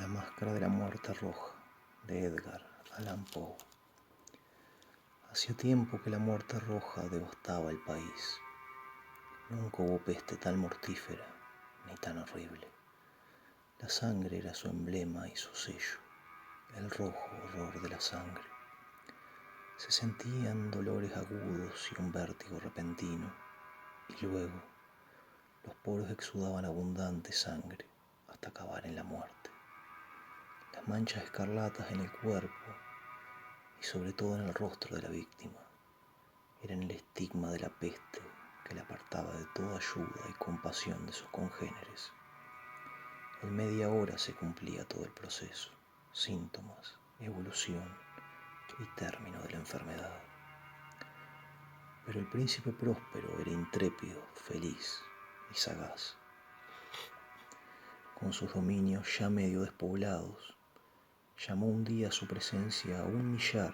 La máscara de la muerte roja, de Edgar Allan Poe. Hacía tiempo que la muerte roja devastaba el país. Nunca hubo peste tan mortífera ni tan horrible. La sangre era su emblema y su sello, el rojo horror de la sangre. Se sentían dolores agudos y un vértigo repentino, y luego los poros exudaban abundante sangre hasta acabar en la muerte. Las manchas escarlatas en el cuerpo y sobre todo en el rostro de la víctima eran el estigma de la peste que le apartaba de toda ayuda y compasión de sus congéneres. En media hora se cumplía todo el proceso, síntomas, evolución y término de la enfermedad. Pero el príncipe próspero era intrépido, feliz y sagaz. Con sus dominios ya medio despoblados, llamó un día a su presencia a 1.000.000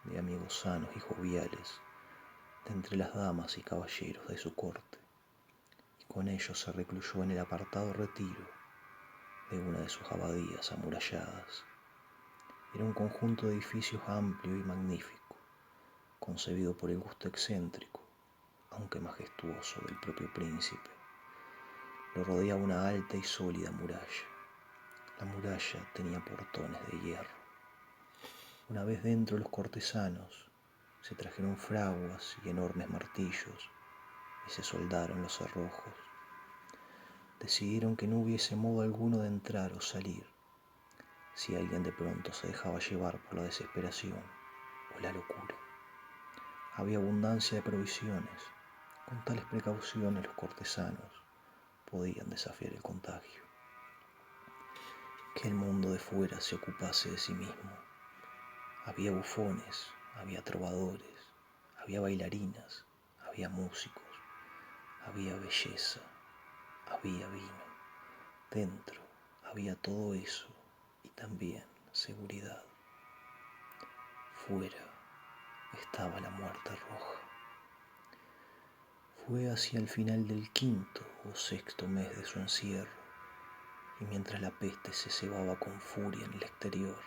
de amigos sanos y joviales de entre las damas y caballeros de su corte, y con ellos se recluyó en el apartado retiro de una de sus abadías amuralladas. Era un conjunto de edificios amplio y magnífico, concebido por el gusto excéntrico, aunque majestuoso, del propio príncipe. Lo rodeaba una alta y sólida muralla. La muralla tenía portones de hierro. Una vez dentro, los cortesanos se trajeron fraguas y enormes martillos y se soldaron los cerrojos. Decidieron que no hubiese modo alguno de entrar o salir si alguien de pronto se dejaba llevar por la desesperación o la locura. Había abundancia de provisiones. Con tales precauciones los cortesanos podían desafiar el contagio. Que el mundo de fuera se ocupase de sí mismo. Había bufones, había trovadores, había bailarinas, había músicos, había belleza, había vino. Dentro había todo eso y también seguridad. Fuera estaba la muerte roja. Fue hacia el final del 5º o 6º mes de su encierro, y mientras la peste se cebaba con furia en el exterior,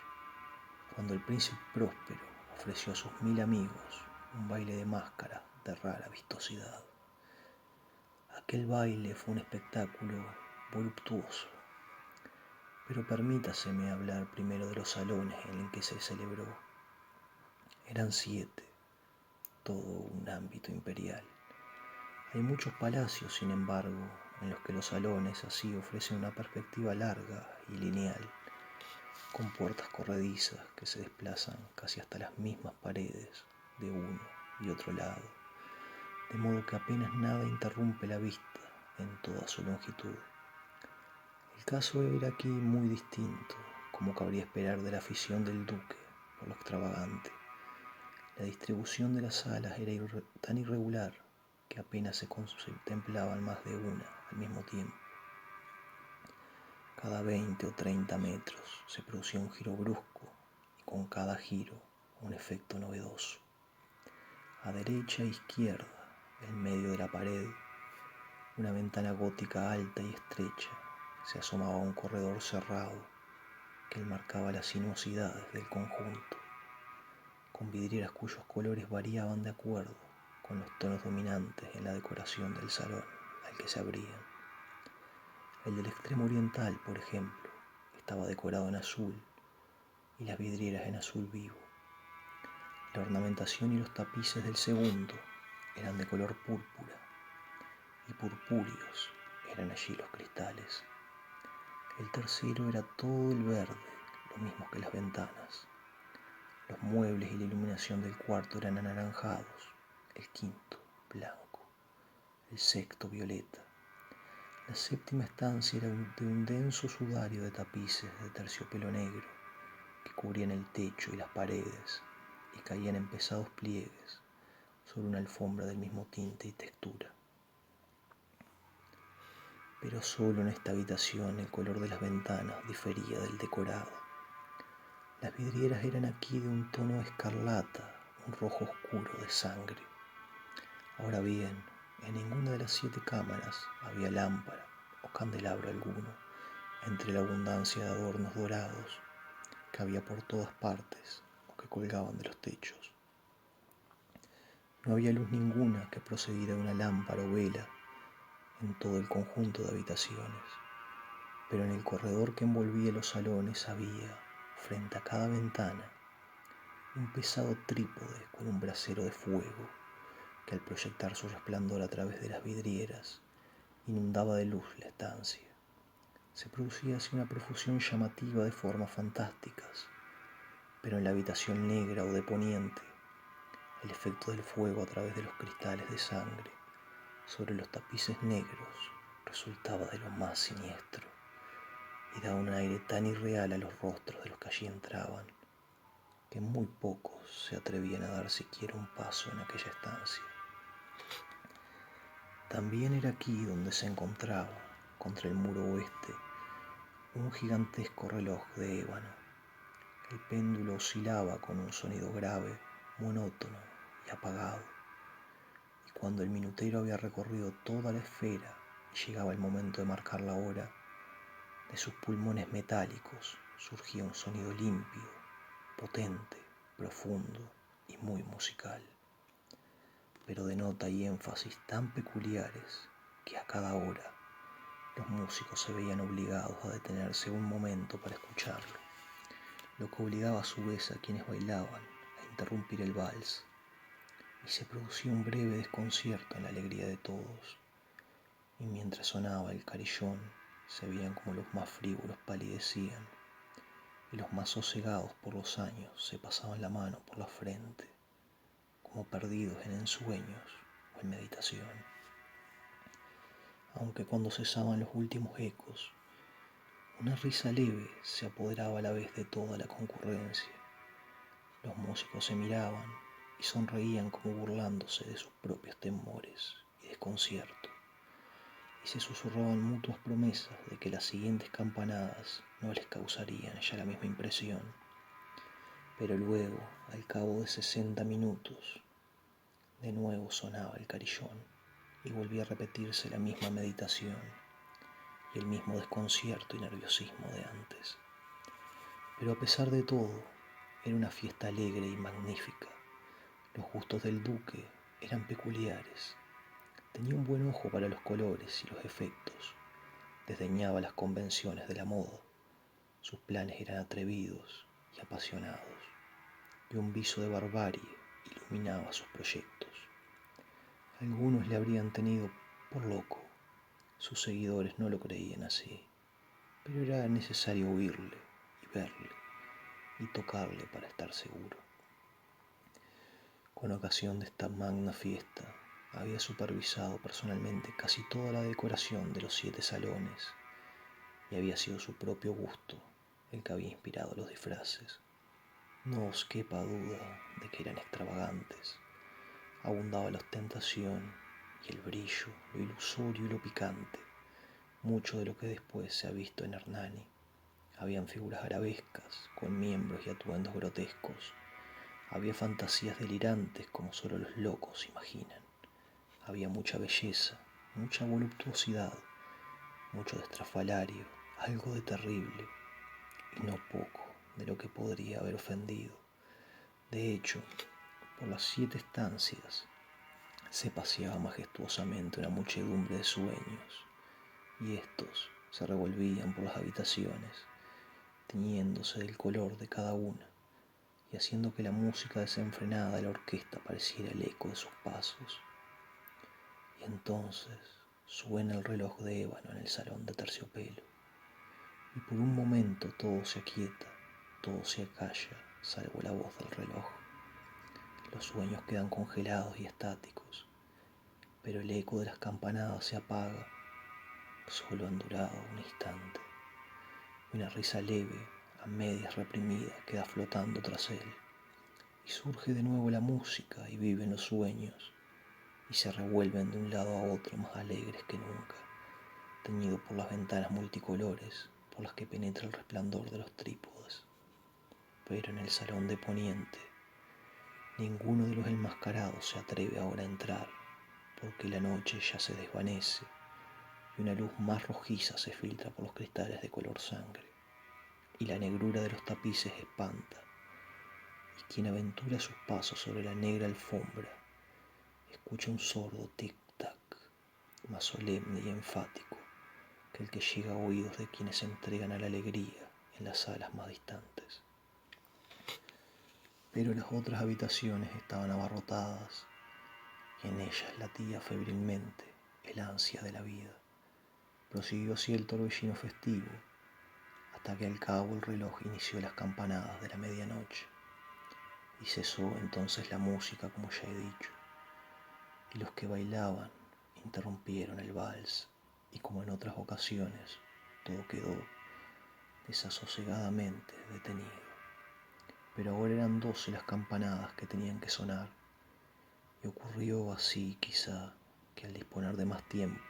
cuando el príncipe próspero ofreció a sus 1.000 amigos un baile de máscara de rara vistosidad. Aquel baile fue un espectáculo voluptuoso, pero permítaseme hablar primero de los salones en el que se celebró. Eran 7, todo un ámbito imperial. Hay muchos palacios, sin embargo, en los que los salones así ofrecen una perspectiva larga y lineal, con puertas corredizas que se desplazan casi hasta las mismas paredes de uno y otro lado, de modo que apenas nada interrumpe la vista en toda su longitud. El caso era aquí muy distinto, como cabría esperar de la afición del duque por lo extravagante. La distribución de las salas era tan irregular que apenas se contemplaban más de una al mismo tiempo. Cada 20 o 30 metros se producía un giro brusco y con cada giro un efecto novedoso. A derecha e izquierda, en medio de la pared, una ventana gótica alta y estrecha, se asomaba a un corredor cerrado que enmarcaba las sinuosidades del conjunto, con vidrieras cuyos colores variaban de acuerdo con los tonos dominantes en la decoración del salón al que se abrían. El del extremo oriental, por ejemplo, estaba decorado en azul y las vidrieras en azul vivo. La ornamentación y los tapices del segundo eran de color púrpura, y purpúreos eran allí los cristales. El tercero era todo el verde, lo mismo que las ventanas. Los muebles y la iluminación del cuarto eran anaranjados, el 5º blanco, el 6º violeta. La 7ª estancia era de un denso sudario de tapices de terciopelo negro que cubrían el techo y las paredes y caían en pesados pliegues sobre una alfombra del mismo tinte y textura. Pero solo en esta habitación el color de las ventanas difería del decorado. Las vidrieras eran aquí de un tono escarlata, un rojo oscuro de sangre. Ahora bien, en ninguna de las 7 cámaras había lámpara o candelabro alguno entre la abundancia de adornos dorados que había por todas partes o que colgaban de los techos. No había luz ninguna que procediera de una lámpara o vela en todo el conjunto de habitaciones, pero en el corredor que envolvía los salones había, frente a cada ventana, un pesado trípode con un brasero de fuego que al proyectar su resplandor a través de las vidrieras inundaba de luz la estancia. Se producía así una profusión llamativa de formas fantásticas, pero en la habitación negra o de poniente, el efecto del fuego a través de los cristales de sangre sobre los tapices negros resultaba de lo más siniestro y daba un aire tan irreal a los rostros de los que allí entraban que muy pocos se atrevían a dar siquiera un paso en aquella estancia. También era aquí donde se encontraba, contra el muro oeste, un gigantesco reloj de ébano. El péndulo oscilaba con un sonido grave, monótono y apagado, y cuando el minutero había recorrido toda la esfera y llegaba el momento de marcar la hora, de sus pulmones metálicos surgía un sonido limpio, potente, profundo y muy musical, pero de nota y énfasis tan peculiares que a cada hora los músicos se veían obligados a detenerse un momento para escucharlo, lo que obligaba a su vez a quienes bailaban a interrumpir el vals, y se producía un breve desconcierto en la alegría de todos, y mientras sonaba el carillón se veían como los más frívolos palidecían y los más sosegados por los años se pasaban la mano por la frente, como perdidos en ensueños o en meditación. Aunque cuando cesaban los últimos ecos, una risa leve se apoderaba a la vez de toda la concurrencia. Los músicos se miraban y sonreían como burlándose de sus propios temores y desconcierto, y se susurraban mutuas promesas de que las siguientes campanadas no les causarían ya la misma impresión. Pero luego, al cabo de 60 minutos, de nuevo sonaba el carillón y volvía a repetirse la misma meditación y el mismo desconcierto y nerviosismo de antes. Pero a pesar de todo, era una fiesta alegre y magnífica. Los gustos del duque eran peculiares. Tenía un buen ojo para los colores y los efectos. Desdeñaba las convenciones de la moda. Sus planes eran atrevidos y apasionados, y un viso de barbarie iluminaba sus proyectos. Algunos le habrían tenido por loco. Sus seguidores no lo creían así, pero era necesario oírle y verle y tocarle para estar seguro. Con ocasión de esta magna fiesta, había supervisado personalmente casi toda la decoración de los 7 salones y había sido su propio gusto el que había inspirado los disfraces. No os quepa duda de que eran extravagantes. Abundaba la ostentación y el brillo, lo ilusorio y lo picante, mucho de lo que después se ha visto en Hernani. Habían figuras arabescas, con miembros y atuendos grotescos. Había fantasías delirantes como solo los locos imaginan. Había mucha belleza, mucha voluptuosidad, mucho de estrafalario, algo de terrible, y no poco de lo que podría haber ofendido. De hecho, por las 7 estancias se paseaba majestuosamente una muchedumbre de sueños, y estos se revolvían por las habitaciones, tiñéndose del color de cada una, y haciendo que la música desenfrenada de la orquesta pareciera el eco de sus pasos. Y entonces suena el reloj de ébano en el salón de terciopelo, y por un momento todo se aquieta, todo se acalla, salvo la voz del reloj. Los sueños quedan congelados y estáticos, pero el eco de las campanadas se apaga. Solo han durado un instante, y una risa leve, a medias reprimida, queda flotando tras él, y surge de nuevo la música y viven los sueños, y se revuelven de un lado a otro más alegres que nunca, teñidos por las ventanas multicolores por las que penetra el resplandor de los trípodes. Pero en el salón de poniente, ninguno de los enmascarados se atreve ahora a entrar, porque la noche ya se desvanece y una luz más rojiza se filtra por los cristales de color sangre, y la negrura de los tapices espanta, y quien aventura sus pasos sobre la negra alfombra escucha un sordo tic-tac, más solemne y enfático que el que llega a oídos de quienes se entregan a la alegría en las salas más distantes. Pero las otras habitaciones estaban abarrotadas y en ellas latía febrilmente el ansia de la vida. Prosiguió así el torbellino festivo hasta que al cabo el reloj inició las campanadas de la medianoche y cesó entonces la música, como ya he dicho, y los que bailaban interrumpieron el vals, y como en otras ocasiones todo quedó desasosegadamente detenido. Pero ahora eran 12 las campanadas que tenían que sonar, y ocurrió así quizá que al disponer de más tiempo,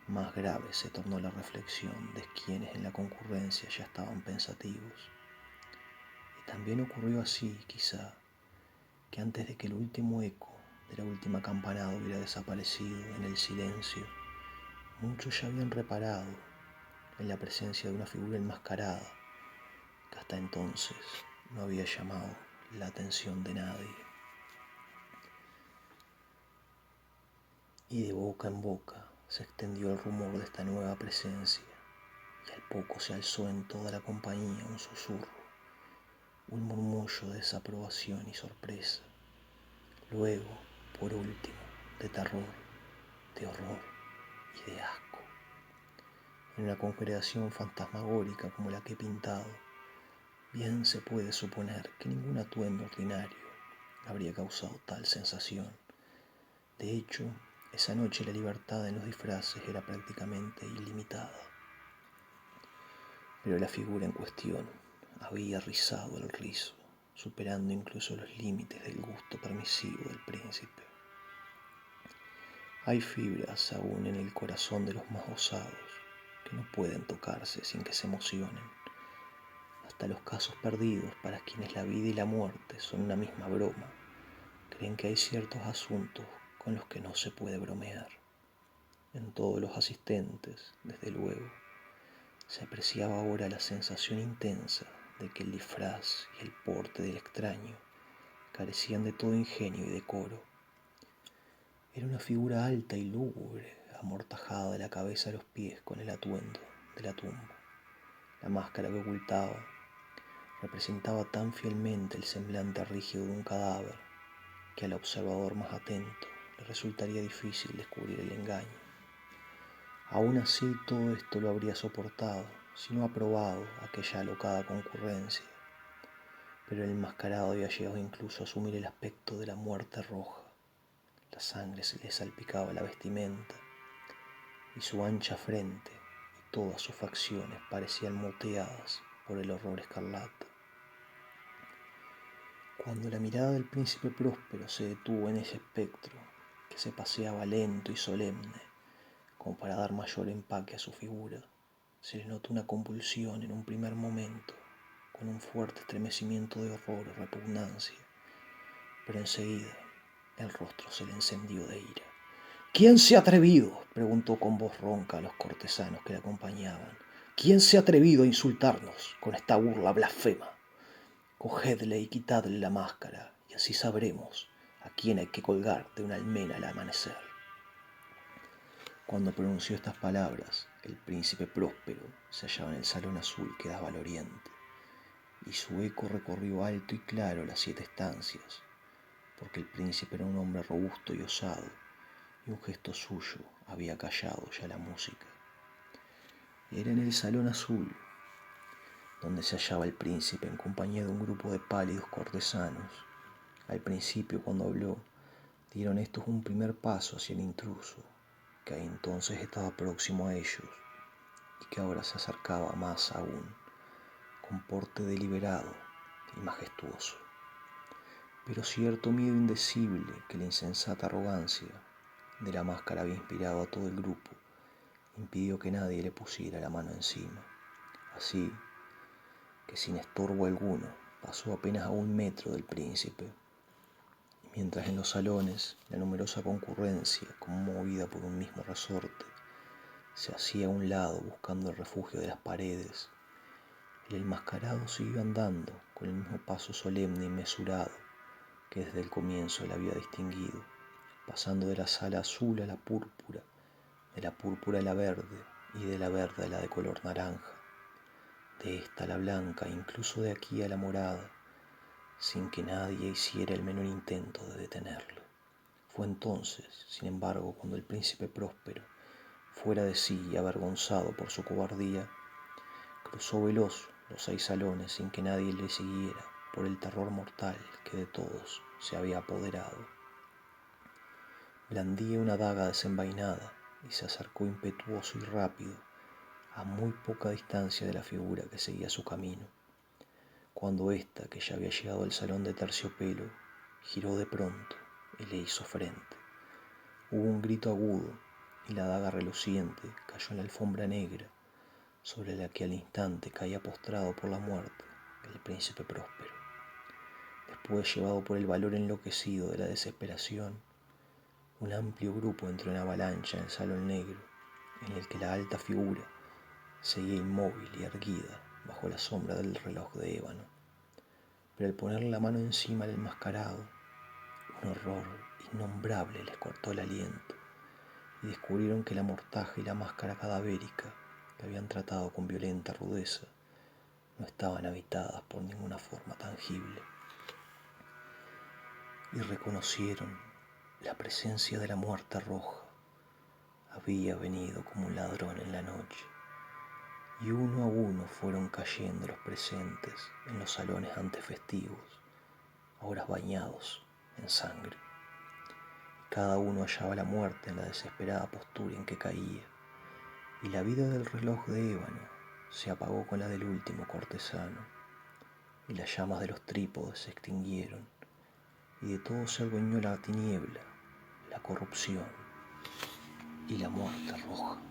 más grave se tornó la reflexión de quienes en la concurrencia ya estaban pensativos. Y también ocurrió así quizá que antes de que el último eco de la última campanada hubiera desaparecido en el silencio, muchos ya habían reparado en la presencia de una figura enmascarada que hasta entonces no había llamado la atención de nadie. Y de boca en boca se extendió el rumor de esta nueva presencia, y al poco se alzó en toda la compañía un susurro, un murmullo de desaprobación y sorpresa. Luego, por último, de terror, de horror y de asco. En una congregación fantasmagórica como la que he pintado, bien se puede suponer que ningún atuendo ordinario habría causado tal sensación. De hecho, esa noche la libertad en los disfraces era prácticamente ilimitada. Pero la figura en cuestión había rizado el rizo, superando incluso los límites del gusto permisivo del príncipe. Hay fibras aún en el corazón de los más osados que no pueden tocarse sin que se emocionen. Hasta los casos perdidos, para quienes la vida y la muerte son una misma broma, creen que hay ciertos asuntos con los que no se puede bromear. En todos los asistentes, desde luego, se apreciaba ahora la sensación intensa de que el disfraz y el porte del extraño carecían de todo ingenio y decoro. Era una figura alta y lúgubre, amortajada de la cabeza a los pies con el atuendo de la tumba. La máscara que ocultaba representaba tan fielmente el semblante rígido de un cadáver que al observador más atento le resultaría difícil descubrir el engaño. Aún así, todo esto lo habría soportado, si no aprobado, aquella alocada concurrencia. Pero el enmascarado había llegado incluso a asumir el aspecto de la muerte roja. La sangre se le salpicaba la vestimenta, y su ancha frente y todas sus facciones parecían moteadas por el horror escarlata. Cuando la mirada del príncipe Próspero se detuvo en ese espectro que se paseaba lento y solemne, como para dar mayor empaque a su figura, se le notó una convulsión en un primer momento, con un fuerte estremecimiento de horror y repugnancia, pero enseguida el rostro se le encendió de ira. ¿Quién se ha atrevido?, preguntó con voz ronca a los cortesanos que le acompañaban. ¿Quién se ha atrevido a insultarnos con esta burla blasfema? Cogedle y quitadle la máscara, y así sabremos a quién hay que colgar de una almena al amanecer. Cuando pronunció estas palabras, el príncipe Próspero se hallaba en el salón azul que daba al oriente, y su eco recorrió alto y claro las 7 estancias, porque el príncipe era un hombre robusto y osado, y un gesto suyo había callado ya la música. Era en el salón azul donde se hallaba el príncipe en compañía de un grupo de pálidos cortesanos. Al principio, cuando habló, dieron estos un primer paso hacia el intruso, que entonces estaba próximo a ellos y que ahora se acercaba más aún, con porte deliberado y majestuoso. Pero cierto miedo indecible que la insensata arrogancia de la máscara había inspirado a todo el grupo impidió que nadie le pusiera la mano encima. Así que sin estorbo alguno pasó apenas a 1 metro del príncipe, mientras en los salones la numerosa concurrencia, conmovida por un mismo resorte, se hacía a un lado buscando el refugio de las paredes. El enmascarado siguió andando con el mismo paso solemne y mesurado que desde el comienzo él había distinguido, pasando de la sala azul a la púrpura, de la púrpura a la verde y de la verde a la de color naranja, de esta a la blanca e incluso de aquí a la morada, sin que nadie hiciera el menor intento de detenerlo. Fue entonces, sin embargo, cuando el príncipe Próspero, fuera de sí y avergonzado por su cobardía, cruzó veloz los 6 salones sin que nadie le siguiera por el terror mortal que de todos se había apoderado. Blandía una daga desenvainada y se acercó impetuoso y rápido a muy poca distancia de la figura que seguía su camino. Cuando ésta, que ya había llegado al salón de terciopelo, giró de pronto y le hizo frente. Hubo un grito agudo y la daga reluciente cayó en la alfombra negra, sobre la que al instante caía postrado por la muerte el príncipe Próspero. Después, llevado por el valor enloquecido de la desesperación, un amplio grupo entró en avalancha en el salón negro, en el que la alta figura seguía inmóvil y erguida bajo la sombra del reloj de ébano. Pero al ponerle la mano encima al enmascarado, un horror innombrable les cortó el aliento y descubrieron que la mortaja y la máscara cadavérica, que habían tratado con violenta rudeza, no estaban habitadas por ninguna forma tangible. Y reconocieron la presencia de la muerte roja. Había venido como un ladrón en la noche, y uno a uno fueron cayendo los presentes en los salones antefestivos, ahora bañados en sangre. Cada uno hallaba la muerte en la desesperada postura en que caía, y la vida del reloj de ébano se apagó con la del último cortesano, y las llamas de los trípodes se extinguieron, y de todo se adueñó la tiniebla, la corrupción y la muerte roja.